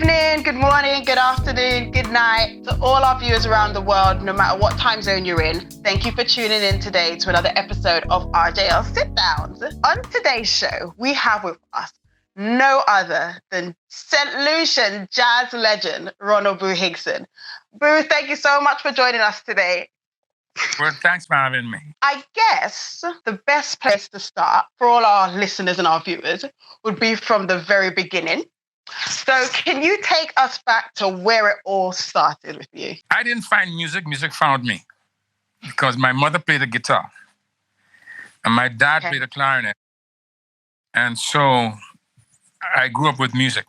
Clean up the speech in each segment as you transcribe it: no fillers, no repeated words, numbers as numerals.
evening, good morning, good afternoon, good night to all our viewers around the world, no matter what time zone you're in. Thank you for tuning in today to another episode of RJL Sit Downs. On today's show, we have with us no other than St Lucian jazz legend, Ronald Boo Hinkson. Boo, thank you so much for joining us today. Well, thanks for having me. I guess the best place to start for all our listeners and our viewers would be from the very beginning. So can you take us back to where it all started with you? I didn't find music. Music found me because my mother played the guitar and my dad played the clarinet. And so I grew up with music.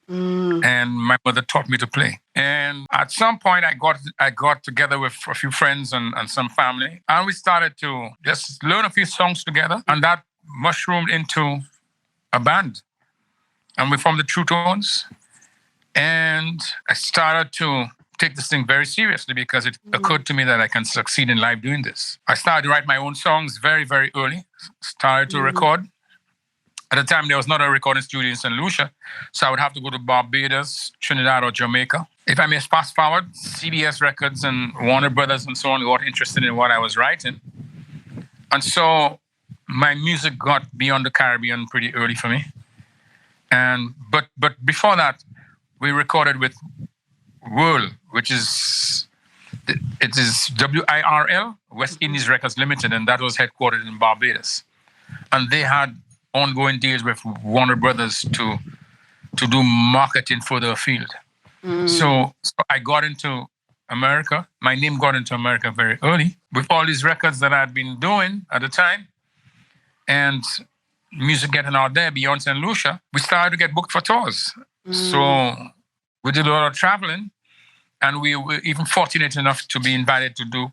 And my mother taught me to play. And at some point, I got together with a few friends and some family. And we started to just learn a few songs together. And that mushroomed into a band. And we formed the True Tones. And I started to take this thing very seriously because it occurred to me that I can succeed in life doing this. I started to write my own songs very, very early. Started to record. At the time, there was not a recording studio in St Lucia, so I would have to go to Barbados, Trinidad, or Jamaica. If I may fast forward, CBS Records and Warner Brothers and so on got interested in what I was writing. And so my music got beyond the Caribbean pretty early for me. But before that, we recorded with Whirl, which is WIRL, West Indies Records Limited, and that was headquartered in Barbados. And they had ongoing deals with Warner Brothers to do marketing further afield. So I got into America. My name got into America very early with all these records that I had been doing at the time and music getting out there beyond St. Lucia. We started to get booked for tours. So we did a lot of traveling and we were even fortunate enough to be invited to do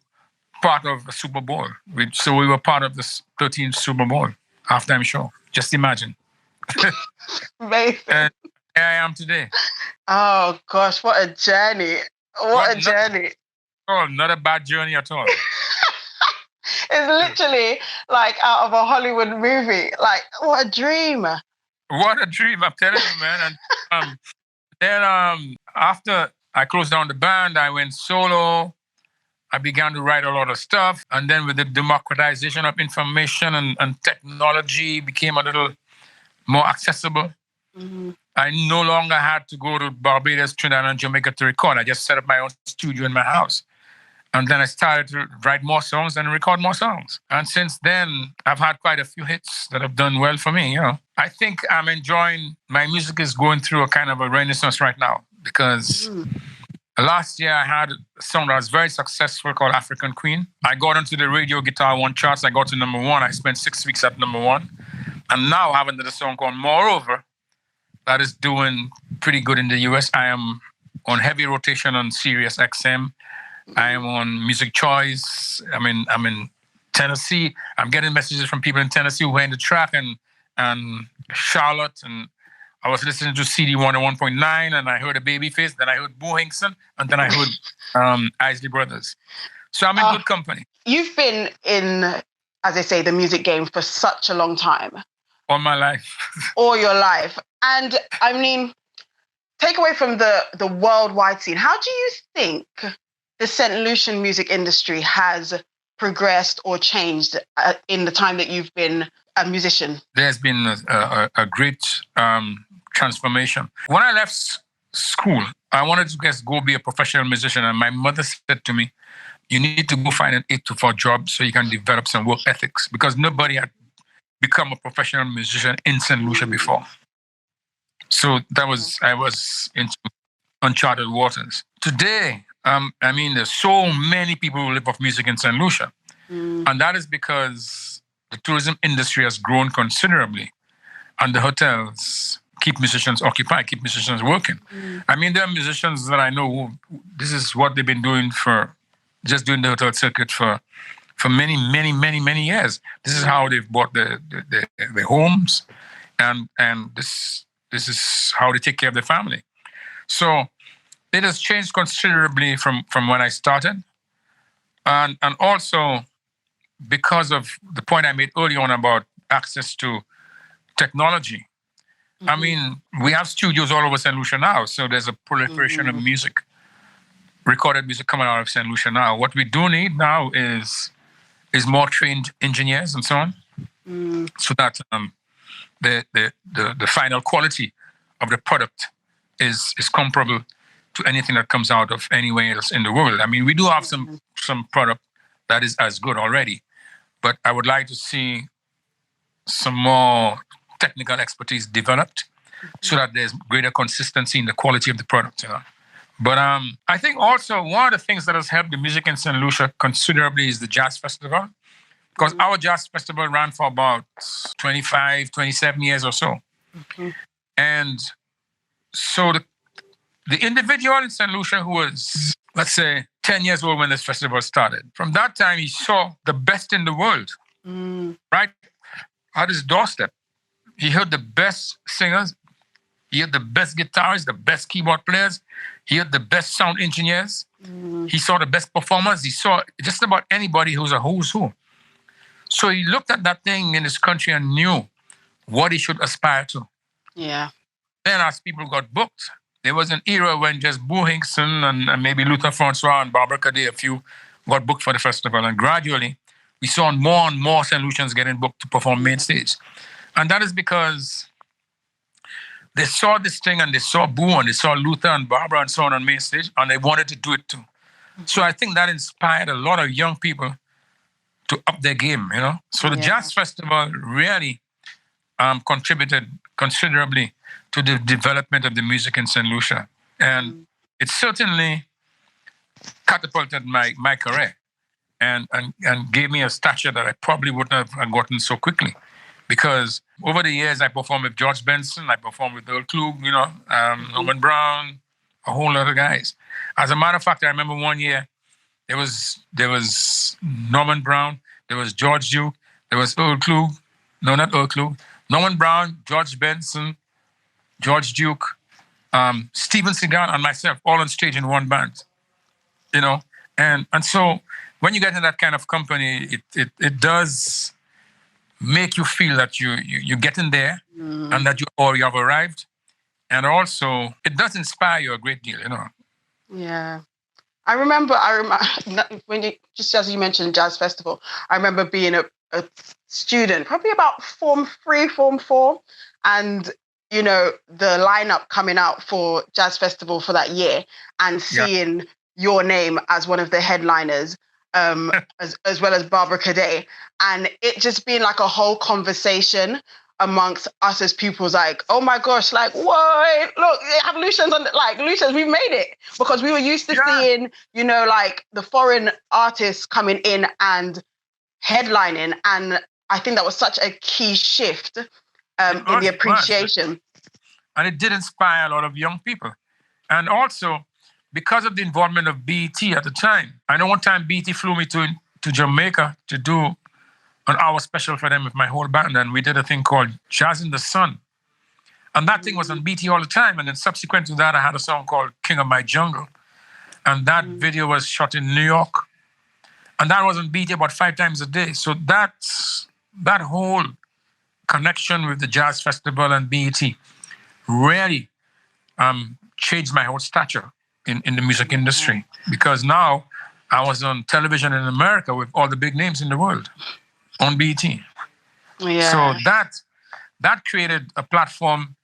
part of the Super Bowl. So we were part of the 13th Super Bowl halftime show. Just imagine. Amazing. And here I am today. Oh, gosh, what a journey. What a journey. Oh, not a bad journey at all. It's literally like out of a Hollywood movie. Like, what a dream. What a dream, I'm telling you, man. And then after I closed down the band, I went solo. I began to write a lot of stuff. And then with the democratization of information and technology became a little more accessible. I no longer had to go to Barbados, Trinidad, and Jamaica to record. I just set up my own studio in my house. And then I started to write more songs and record more songs. And since then, I've had quite a few hits that have done well for me, you know. I think I'm enjoying, my music is going through a kind of a renaissance right now because last year, I had a song that was very successful called African Queen. I got onto the Radio Guitar One charts. I got to number one. I spent 6 weeks at number one. And now I have another song called Moreover that is doing pretty good in the US. I am on heavy rotation on Sirius XM. I am on Music Choice. I'm in Tennessee. I'm getting messages from people in Tennessee who are in the track and Charlotte and I was listening to CD 101.9 and I heard a Babyface, then I heard Boo Hinkson, and then I heard Isley Brothers. So I'm in good company. You've been in, as I say, the music game for such a long time. All my life. All your life. And I mean, take away from the worldwide scene, how do you think the St. Lucian music industry has progressed or changed in the time that you've been a musician? There's been a great transformation. When I left school, I wanted to just go be a professional musician. And my mother said to me, you need to go find an 8 to 4 job so you can develop some work ethics because nobody had become a professional musician in St. Lucia before. So I was into uncharted waters. Today, there's so many people who live off music in St. Lucia. And that is because the tourism industry has grown considerably and the hotels keep musicians occupied, keep musicians working. There are musicians that I know who this is what they've been doing just doing the hotel circuit for many, many, many, many years. This is how they've bought their homes and this is how they take care of their family. So it has changed considerably from when I started. And also because of the point I made earlier on about access to technology. I mean, we have studios all over St Lucia now, so there's a proliferation of music, recorded music coming out of St Lucia now. What we do need now is more trained engineers and so on, so that the final quality of the product is comparable to anything that comes out of anywhere else in the world. I mean, we do have some product that is as good already, but I would like to see some more technical expertise developed so that there's greater consistency in the quality of the product. You know? But I think also one of the things that has helped the music in St. Lucia considerably is the Jazz Festival, because our Jazz Festival ran for about 25, 27 years or so. And so the individual in St. Lucia who was, let's say, 10 years old when this festival started, from that time he saw the best in the world, right at his doorstep. He heard the best singers, he heard the best guitarists, the best keyboard players, he heard the best sound engineers, he saw the best performers, he saw just about anybody who's a who's who. So he looked at that thing in his country and knew what he should aspire to. Yeah. Then as people got booked, there was an era when just Boo Hinkson and maybe Luther Francois and Barbara Cadet, a few, got booked for the festival. And gradually, we saw more and more St. Lucians getting booked to perform main stage. And that is because they saw this thing and they saw Boo and they saw Luther and Barbara and so on main stage, and they wanted to do it too. So I think that inspired a lot of young people to up their game, you know. So the Jazz Festival really contributed considerably to the development of the music in St. Lucia. And it certainly catapulted my career and gave me a stature that I probably wouldn't have gotten so quickly. Because over the years, I performed with George Benson, I performed with Earl Klug, you know, Norman Brown, a whole lot of guys. As a matter of fact, I remember one year, there was Norman Brown, there was George Duke, there was Earl Klug, no, not Earl Klug, Norman Brown, George Benson, George Duke, Steven Seagal, and myself, all on stage in one band, you know. And so when you get in that kind of company, it does make you feel that you get in there and that you have arrived. And also, it does inspire you a great deal, you know. Yeah. I remember when just as you mentioned Jazz Festival, I remember being a student, probably about Form 3, Form 4, and you know, the lineup coming out for Jazz Festival for that year and seeing your name as one of the headliners, as well as Barbara Cadet, and it just being like a whole conversation amongst us as pupils, like, oh my gosh, like, whoa, look, they have Lucians on, like, Lucians, we've made it. Because we were used to seeing, you know, like the foreign artists coming in and headlining. And I think that was such a key shift in the appreciation. And it did inspire a lot of young people. And also, because of the involvement of BET at the time, I know one time BET flew me to Jamaica to do an hour special for them with my whole band, and we did a thing called Jazz in the Sun. And that thing was on BT all the time, and then subsequent to that, I had a song called King of My Jungle. And that video was shot in New York. And that was on BT about 5 times a day. So that whole connection with the Jazz Festival and BET really changed my whole stature in the music industry. Because now I was on television in America with all the big names in the world. On BET. Yeah. So that created a platform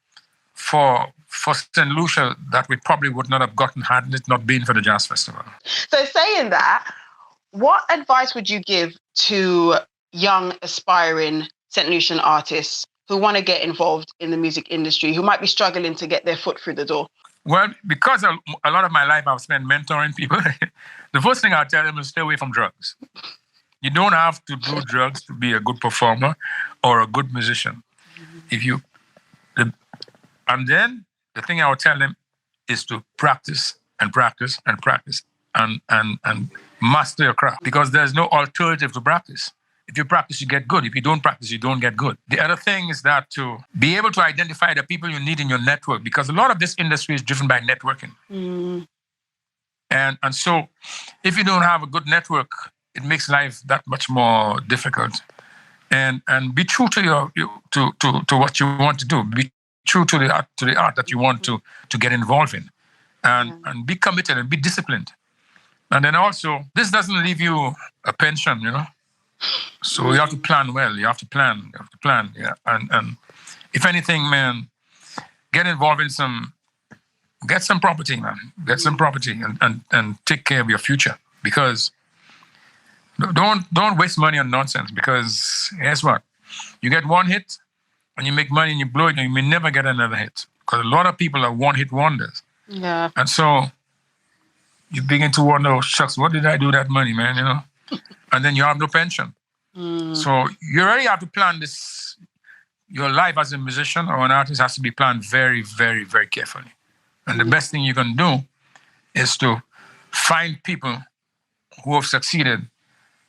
for St. Lucia that we probably would not have gotten had it not been for the Jazz Festival. So saying that, what advice would you give to young, aspiring St. Lucian artists who want to get involved in the music industry, who might be struggling to get their foot through the door? Well, because a lot of my life I've spent mentoring people, the first thing I'll tell them is stay away from drugs. You don't have to do drugs to be a good performer or a good musician. And then the thing I would tell them is to practice and practice and practice and master your craft, because there's no alternative to practice. If you practice, you get good. If you don't practice, you don't get good. The other thing is that to be able to identify the people you need in your network, because a lot of this industry is driven by networking. And so if you don't have a good network, it makes life that much more difficult. And be true to to what you want to do. Be true to the art that you want to get involved in, and be committed and be disciplined. And then also, this doesn't leave you a pension, So you have to plan well. You have to plan. Yeah. And if anything, man, get involved in get some property, man. Get some property and take care of your future. Because don't waste money on nonsense. Because guess what? You get one hit and you make money and you blow it and you may never get another hit. Because a lot of people are one-hit wonders. Yeah. And so you begin to wonder, oh, shucks, what did I do with that money, man? And then you have no pension. So you really have to plan this. Your life as a musician or an artist has to be planned very, very, very carefully. And the best thing you can do is to find people who have succeeded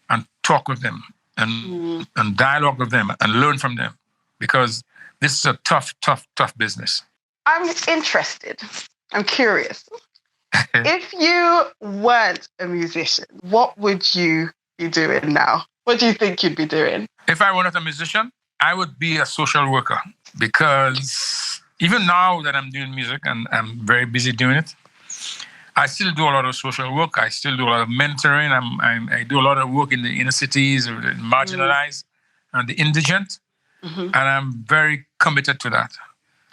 and talk with them and dialogue with them and learn from them, because this is a tough, tough, tough business. I'm interested. I'm curious. If you weren't a musician, what would you be doing now? What do you think you'd be doing? If I were not a musician, I would be a social worker, because even now that I'm doing music and I'm very busy doing it, I still do a lot of social work. I still do a lot of mentoring. I do a lot of work in the inner cities, the marginalized and the indigent. And I'm very committed to that.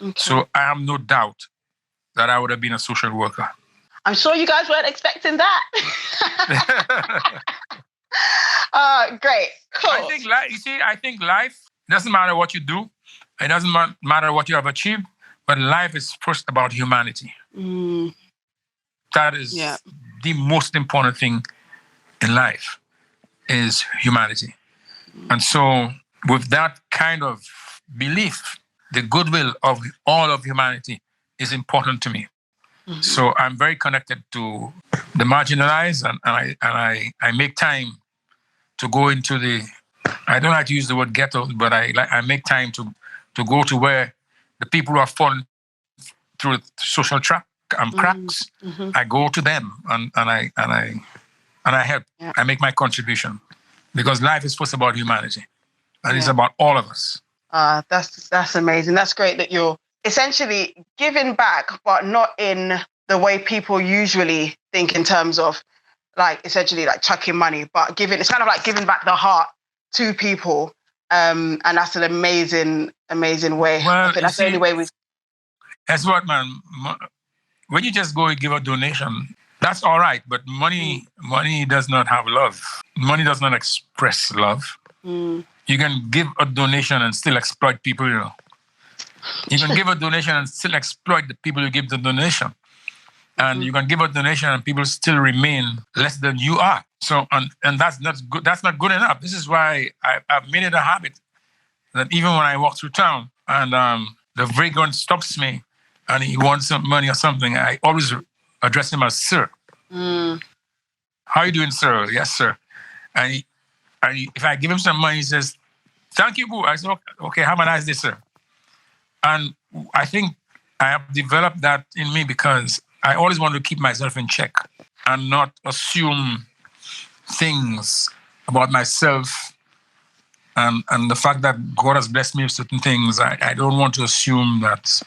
Okay. So I have no doubt that I would have been a social worker. I'm sure you guys weren't expecting that. Great. Cool. I think life doesn't matter what you do. It doesn't matter what you have achieved, but life is first about humanity. That is the most important thing in life, is humanity. And so with that kind of belief, the goodwill of all of humanity is important to me. So I'm very connected to the marginalized, and I make time to go into I don't like to use the word ghetto, but I make time to go to where the people who have fallen through the social cracks. I go to them and I help. Yeah. I make my contribution, because life is first about humanity, and it's about all of us. That's amazing. That's great that you're essentially giving back, but not in the way people usually think, in terms of essentially chucking money, but it's kind of like giving back the heart to people. And that's an amazing way. Well, I think that's the only way we... That's what, man. When you just go and give a donation, that's all right. But money does not have love. Money does not express love. You can give a donation and still exploit people, You can give a donation and still exploit the people you give the donation. And you can give a donation and people still remain less than you are. So, and that's not good. That's not good enough. This is why I've made it a habit that even when I walk through town and the vagrant stops me and he wants some money or something, I always address him as sir. How are you doing, sir? Yes, sir. And if I give him some money, he says, thank you, boo. I say, okay, have a nice day, sir. And I think I have developed that in me because I always want to keep myself in check and not assume things about myself and the fact that God has blessed me with certain things. I don't want to assume that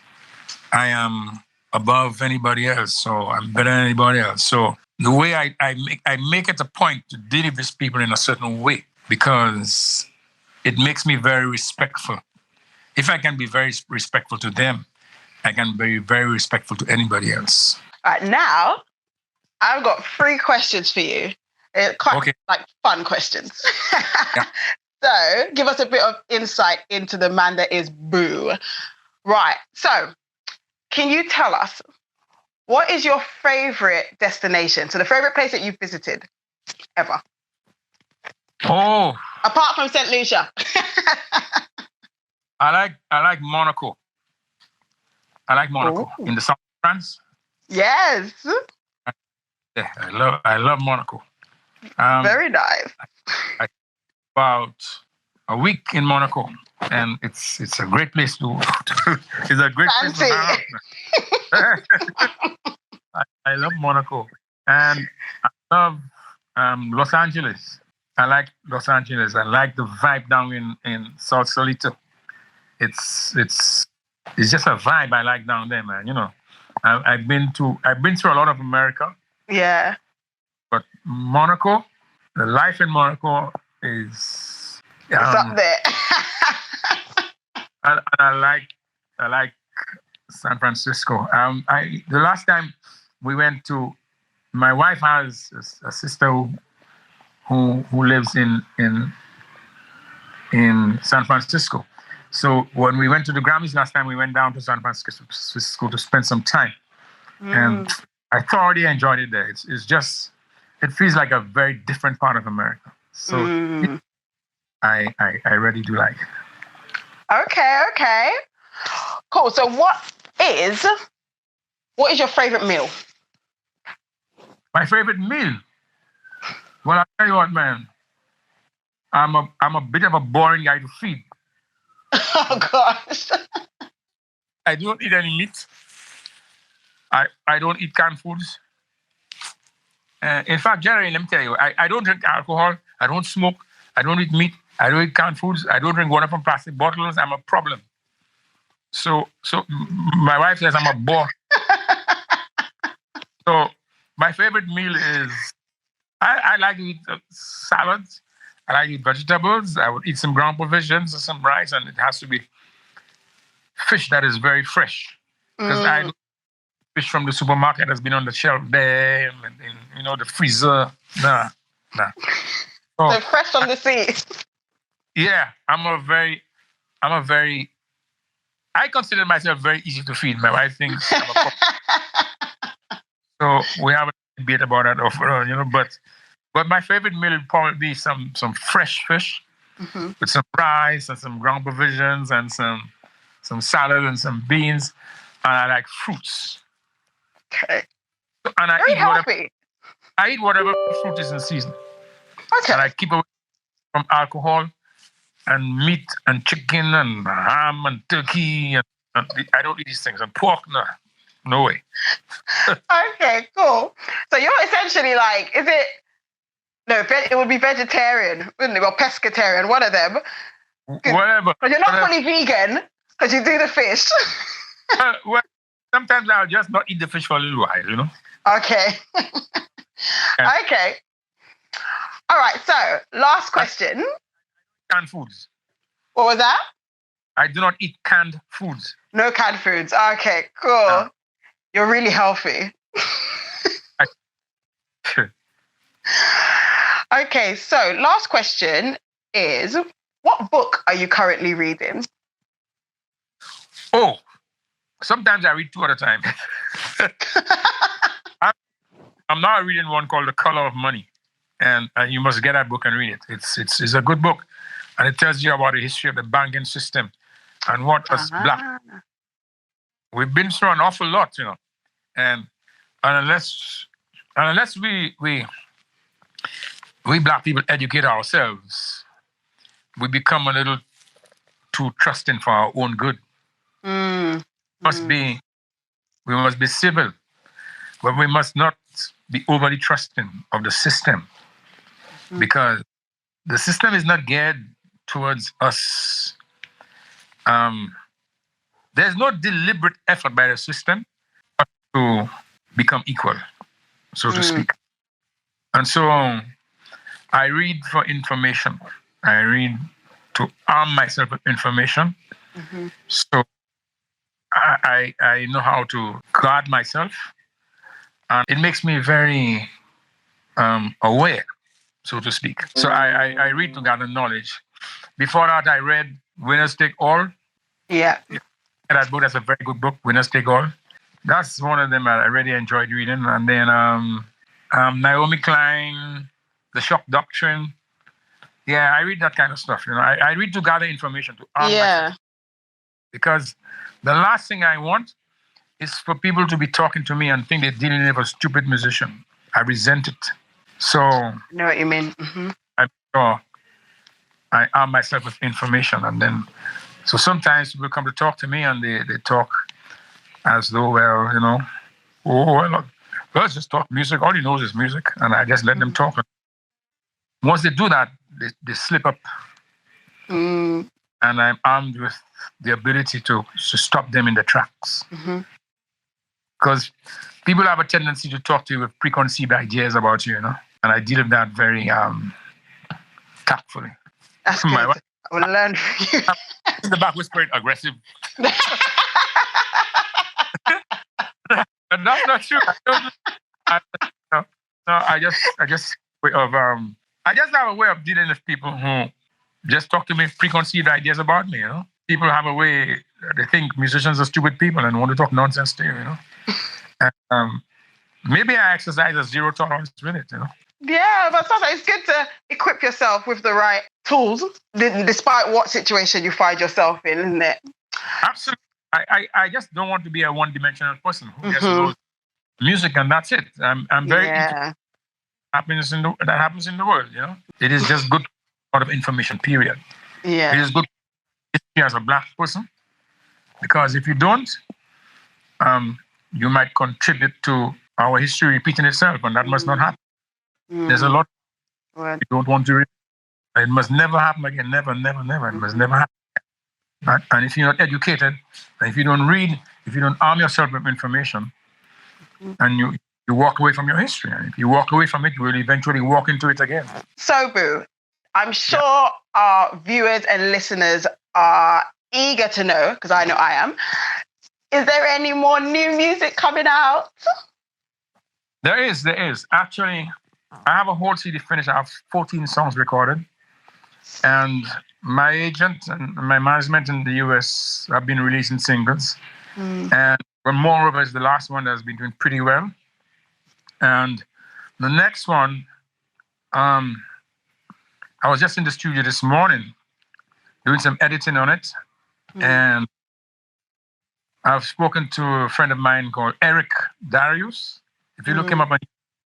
I am above anybody else, so I'm better than anybody else. So the way I make it a point to deal with these people in a certain way, because it makes me very respectful. If I can be very respectful to them, I can be very respectful to anybody else. All right, now I've got 3 questions for you. Quite fun questions. Yeah. So give us a bit of insight into the man that is Boo. Right, so can you tell us, what is your favorite destination? So the favorite place that you've visited ever? Oh. Apart from St Lucia. I like Monaco. I like Monaco in the south of France. Yes. Yeah, I love Monaco. Very nice. About a week in Monaco, and it's a great place to it's a great place to hang out. I love Monaco, and I love Los Angeles. I like Los Angeles. I like the vibe down in South Solito. It's It's just a vibe I like down there, man. I've been through a lot of America, Yeah. but Monaco, the life in Monaco is It's up there. and I like San Francisco. The last time we went to, my wife has a sister who lives in San Francisco. So when we went to the Grammys last time, we went down to San Francisco to spend some time, and I thoroughly enjoyed it there. It's just, it feels like a very different part of America. So I really do like it. Okay. Cool. So what is your favorite meal? My favorite meal? Well, I'll tell you what, man. I'm a bit of a boring guy to feed. Oh gosh. I don't eat any meat. I don't eat canned foods. In fact, Jerry, let me tell you, I don't drink alcohol. I don't smoke. I don't eat meat. I don't eat canned foods. I don't drink water from plastic bottles. I'm a problem. So my wife says I'm a bore. So my favorite meal is, I like to eat salads. I like to eat vegetables. I would eat some ground provisions and some rice, and it has to be fish that is very fresh. Because I don't fish from the supermarket has been on the shelf there, and the freezer. Nah. So fresh from the sea. Yeah, I consider myself very easy to feed. My wife thinks I'm a problem. So we have a debate about that, but my favorite meal would probably be some fresh fish with some rice and some ground provisions and some salad and some beans, and I like fruits. Okay. And very healthy. I eat whatever fruit is in season. Okay. And I keep away from alcohol and meat and chicken and ham and turkey and I don't eat these things. And pork, no way. Okay, cool. So you're essentially like, it would be vegetarian, wouldn't it? Or pescatarian, one of them. Whatever. But you're not fully vegan because you do the fish. Well, sometimes I'll just not eat the fish for a little while, Okay. Okay. All right, so last question. Canned foods. What was that? I do not eat canned foods. No canned foods. Okay, cool. No. You're really healthy. Okay, so last question is, what book are you currently reading? Oh, sometimes I read two at a time. I'm now reading one called The Color of Money. And you must get that book and read it. It's a good book. And it tells you about the history of the banking system and what us black, we've been through an awful lot, And unless we black people educate ourselves, we become a little too trusting for our own good. We must be civil, but we must not be overly trusting of the system, because the system is not geared towards us. There's no deliberate effort by the system to become equal, so to speak. And so I read for information. I read to arm myself with information. So I know how to guard myself. And it makes me very aware, so to speak. So I read to gather knowledge. Before that, I read Winners Take All. Yeah. That book, that's a very good book, Winners Take All. That's one of them I really enjoyed reading. And then Naomi Klein, The Shock Doctrine. Yeah, I read that kind of stuff. I read to gather information, to arm myself. Because the last thing I want is for people to be talking to me and think they're dealing with a stupid musician. I resent it. So I know what you mean. I arm myself with information, and then so sometimes people come to talk to me and they talk as though, let's just talk music. All he knows is music, and I just let them talk. Once they do that, they slip up. And and I'm armed with the ability to stop them in their tracks. Because people have a tendency to talk to you with preconceived ideas about you, and I deal with that very tactfully. That's good. I will learn from you. In the back whispering aggressive. And that's not true. I just have a way of dealing with people who just talk to me with preconceived ideas about me, People have a way, they think musicians are stupid people and want to talk nonsense to you, And, maybe I exercise a zero tolerance with it, Yeah, but sometimes it's good to equip yourself with the right tools, despite what situation you find yourself in, isn't it? Absolutely. I just don't want to be a one-dimensional person who just knows music and that's it. I'm very into happiness that happens in the world, It is just good sort of information, period. Yeah. It is good as a Black person, because if you don't, you might contribute to our history repeating itself, and that must not happen. There's a lot you don't want to read. It must never happen again. Never, never, never. It must never happen. And if you're not educated, and if you don't read, if you don't arm yourself with information, and you walk away from your history, and if you walk away from it, you will eventually walk into it again. So, Boo, I'm sure our viewers and listeners are eager to know, because I know I am, is there any more new music coming out? There is. Actually, I have a whole CD finished. I have 14 songs recorded. And my agent and my management in the US have been releasing singles. And moreover, it's the last one that's been doing pretty well. And the next one, I was just in the studio this morning doing some editing on it. And I've spoken to a friend of mine called Eric Darius. If you look him up,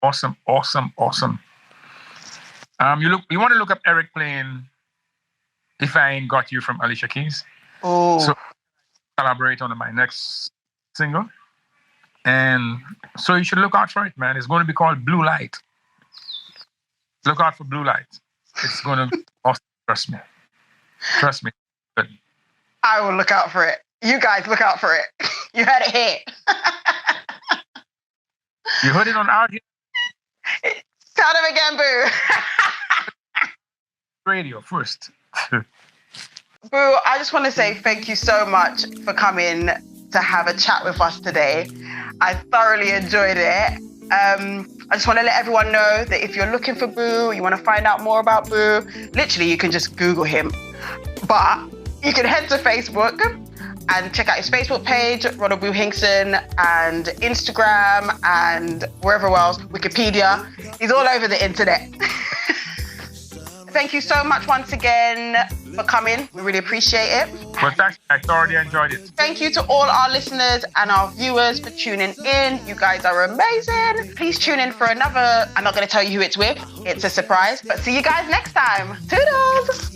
awesome. You want to look up Eric playing If I Ain't Got You from Alicia Keys. So collaborate on my next single. And so you should look out for it, man. It's going to be called Blue Light. Look out for Blue Light. It's going to be awesome. Trust me. But I will look out for it. You guys look out for it. You heard it here. You heard it on RJL. Tell them again, Boo. Radio first. Boo, I just want to say thank you so much for coming to have a chat with us today. I thoroughly enjoyed it. I just want to let everyone know that if you're looking for Boo, you want to find out more about Boo, literally you can just Google him. But you can head to Facebook and check out his Facebook page, Ronald Boo Hinkson, and Instagram, and wherever else, Wikipedia. He's all over the internet. Thank you so much once again for coming. We really appreciate it. Well, thanks. I thoroughly enjoyed it. Thank you to all our listeners and our viewers for tuning in. You guys are amazing. Please tune in for another. I'm not going to tell you who it's with. It's a surprise. But see you guys next time. Toodles!